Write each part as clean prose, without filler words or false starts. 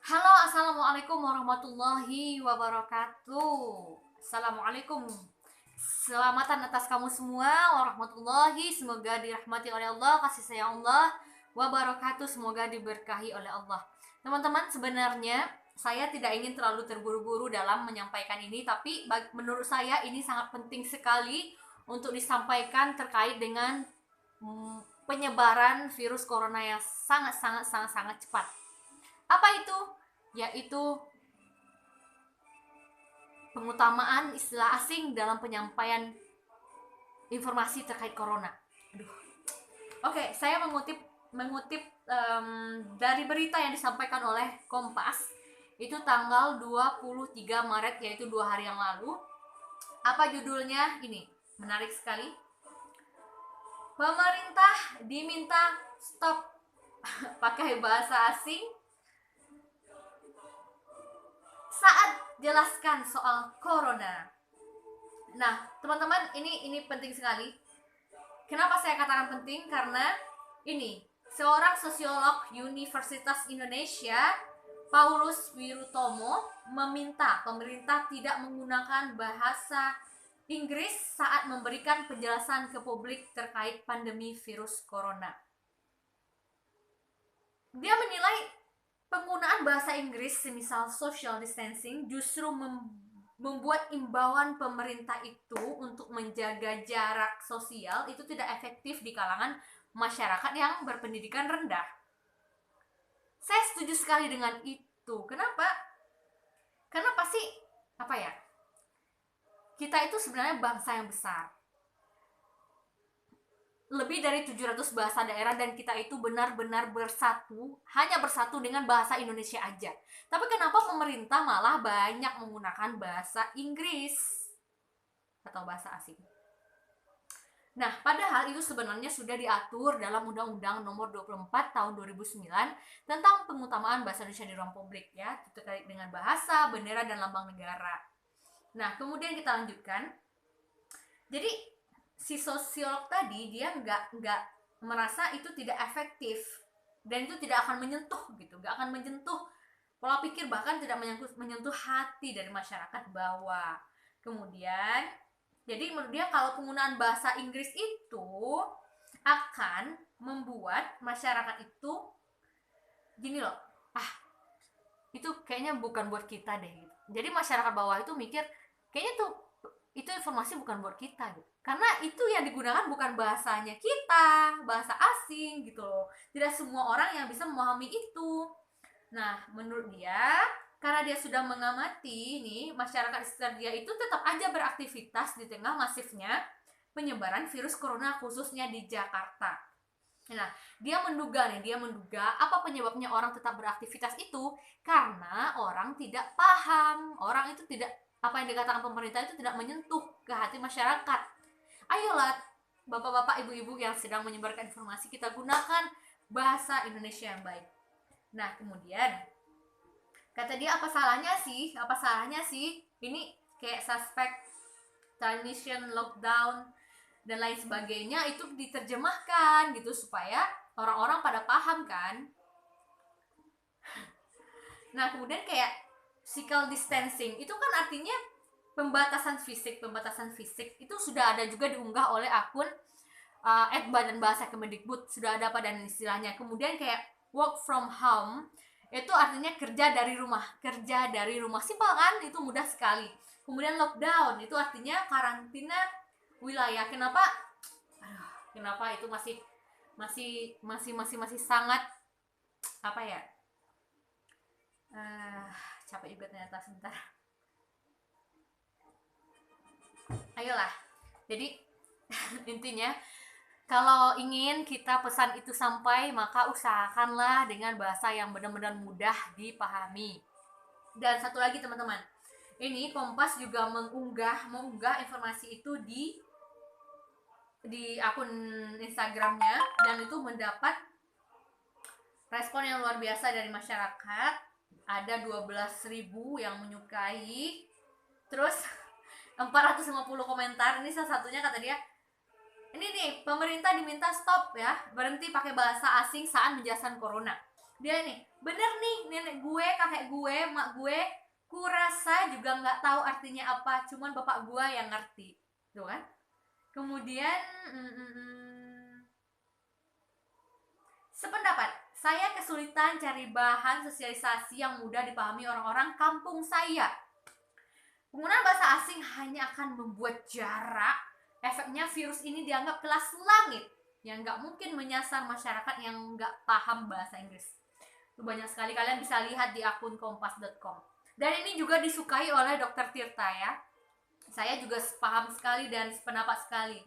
Halo, assalamualaikum warahmatullahi wabarakatuh. Assalamualaikum. Selamatan atas kamu semua warahmatullahi. Semoga dirahmati oleh Allah, kasih sayang Allah wabarakatuh. Semoga diberkahi oleh Allah. Teman-teman, sebenarnya saya tidak ingin terlalu terburu-buru dalam menyampaikan ini, tapi menurut saya ini sangat penting sekali untuk disampaikan terkait dengan penyebaran virus corona yang sangat cepat. Apa itu? Yaitu pengutamaan istilah asing dalam penyampaian informasi terkait corona. Aduh. Oke, saya mengutip dari berita yang disampaikan oleh Kompas itu tanggal 23 Maret, yaitu 2 hari yang lalu. Apa judulnya? Ini menarik sekali. Pemerintah diminta stop pakai bahasa asing saat jelaskan soal corona. Nah, teman-teman, ini penting sekali. Kenapa saya katakan penting? Karena ini seorang sosiolog Universitas Indonesia, Paulus Wirutomo, meminta pemerintah tidak menggunakan bahasa Inggris saat memberikan penjelasan ke publik terkait pandemi virus corona. Dia menilai penggunaan bahasa Inggris semisal social distancing justru membuat imbauan pemerintah itu untuk menjaga jarak sosial itu tidak efektif di kalangan masyarakat yang berpendidikan rendah. Saya setuju sekali dengan itu. Kenapa? Karena pasti kita itu sebenarnya bangsa yang besar. Lebih dari 700 bahasa daerah dan kita itu benar-benar hanya bersatu dengan bahasa Indonesia aja. Tapi kenapa pemerintah malah banyak menggunakan bahasa Inggris atau bahasa asing? Nah, padahal itu sebenarnya sudah diatur dalam Undang-Undang Nomor 24 Tahun 2009 tentang pengutamaan bahasa Indonesia di ruang publik, ya, terkait dengan bahasa, bendera, dan lambang negara. Nah, kemudian kita lanjutkan. Jadi si sosiolog tadi dia nggak merasa itu tidak efektif dan itu tidak akan menyentuh nggak akan menyentuh pola pikir, bahkan tidak menyentuh hati dari masyarakat bawah. Kemudian jadi menurut dia kalau penggunaan bahasa Inggris itu akan membuat masyarakat itu gini loh, itu kayaknya bukan buat kita deh gitu. Jadi masyarakat bawah itu mikir kayaknya tuh itu informasi bukan buat kita gitu. Karena itu yang digunakan bukan bahasanya kita, bahasa asing gitu loh. Tidak semua orang yang bisa memahami itu. Nah, menurut dia, karena dia sudah mengamati nih masyarakat sekitar dia itu tetap aja beraktivitas di tengah masifnya penyebaran virus corona khususnya di Jakarta. Nah, dia menduga apa penyebabnya orang tetap beraktivitas itu karena orang tidak paham, orang itu tidak, apa yang dikatakan pemerintah itu tidak menyentuh ke hati masyarakat. Ayolah bapak-bapak, ibu-ibu yang sedang menyebarkan informasi, kita gunakan bahasa Indonesia yang baik. Nah, kemudian kata dia apa salahnya sih ini kayak suspek transmission, lockdown dan lain sebagainya itu diterjemahkan gitu supaya orang-orang pada paham kan. Nah, kemudian kayak physical distancing itu kan artinya pembatasan fisik itu sudah ada juga diunggah oleh akun Badan Bahasa Kemendikbud, sudah ada pada istilahnya. Kemudian kayak work from home itu artinya kerja dari rumah, simpel kan, itu mudah sekali. Kemudian lockdown itu artinya karantina wilayah. Kenapa itu masih sangat apa ya, capek juga ternyata, sebentar. Ayolah, jadi intinya kalau ingin kita pesan itu sampai, maka usahakanlah dengan bahasa yang benar-benar mudah dipahami. Dan satu lagi teman-teman, ini Kompas juga mengunggah informasi itu di akun Instagramnya, dan itu mendapat respon yang luar biasa dari masyarakat. Ada 12.000 yang menyukai, terus 450 komentar. Ini salah satunya kata dia, ini nih, pemerintah diminta stop ya, berhenti pakai bahasa asing saat menjelaskan corona. Dia nih, bener nih, nenek gue, kakek gue, mak gue, kurasa juga nggak tahu artinya apa, cuman bapak gue yang ngerti, tuh kan. Kemudian sependapat, saya kesulitan cari bahan sosialisasi yang mudah dipahami orang-orang kampung saya. Penggunaan bahasa asing hanya akan membuat jarak. Efeknya virus ini dianggap kelas langit yang nggak mungkin menyasar masyarakat yang nggak paham bahasa Inggris. Itu banyak sekali, kalian bisa lihat di akun kompas.com. Dan ini juga disukai oleh Dr. Tirta ya. Saya juga paham sekali dan sependapat sekali.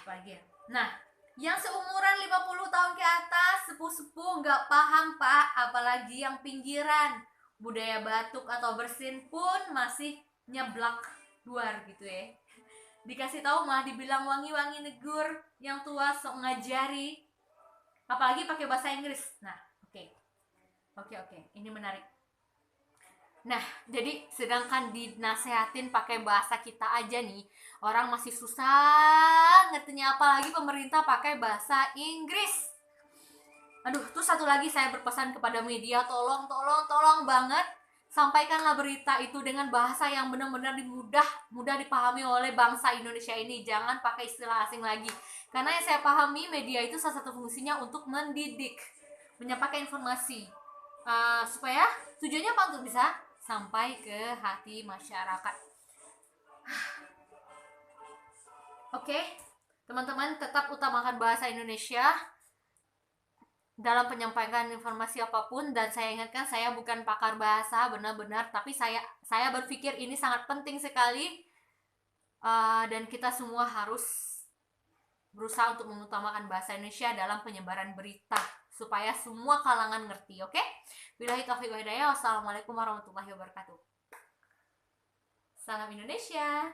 Apalagi ya? Nah, yang seumuran 50 tahun ke atas, sepuh-sepuh nggak paham pak, apalagi yang pinggiran. Budaya batuk atau bersin pun masih nyeblak luar gitu ya. Dikasih tahu malah dibilang wangi-wangi, negur yang tua sok ngajari, apalagi pakai bahasa Inggris. Nah, oke, ini menarik. Nah, jadi sedangkan dinasehatin pakai bahasa kita aja nih, orang masih susah ngertinya, apalagi pemerintah pakai bahasa Inggris. Aduh, terus satu lagi saya berpesan kepada media, tolong banget sampaikanlah berita itu dengan bahasa yang benar-benar mudah dipahami oleh bangsa Indonesia ini. Jangan pakai istilah asing lagi. Karena yang saya pahami, media itu salah satu fungsinya untuk mendidik, menyampaikan informasi, supaya tujuannya apa? Untuk bisa sampai ke hati masyarakat. Oke, teman-teman tetap utamakan bahasa Indonesia dalam penyampaian informasi apapun. Dan saya ingatkan, saya bukan pakar bahasa benar-benar, tapi saya berpikir ini sangat penting sekali, dan kita semua harus berusaha untuk mengutamakan bahasa Indonesia dalam penyebaran berita supaya semua kalangan ngerti. Oke? Billahi taufiq wa hidayah. Wassalamualaikum warahmatullahi wabarakatuh. Salam Indonesia.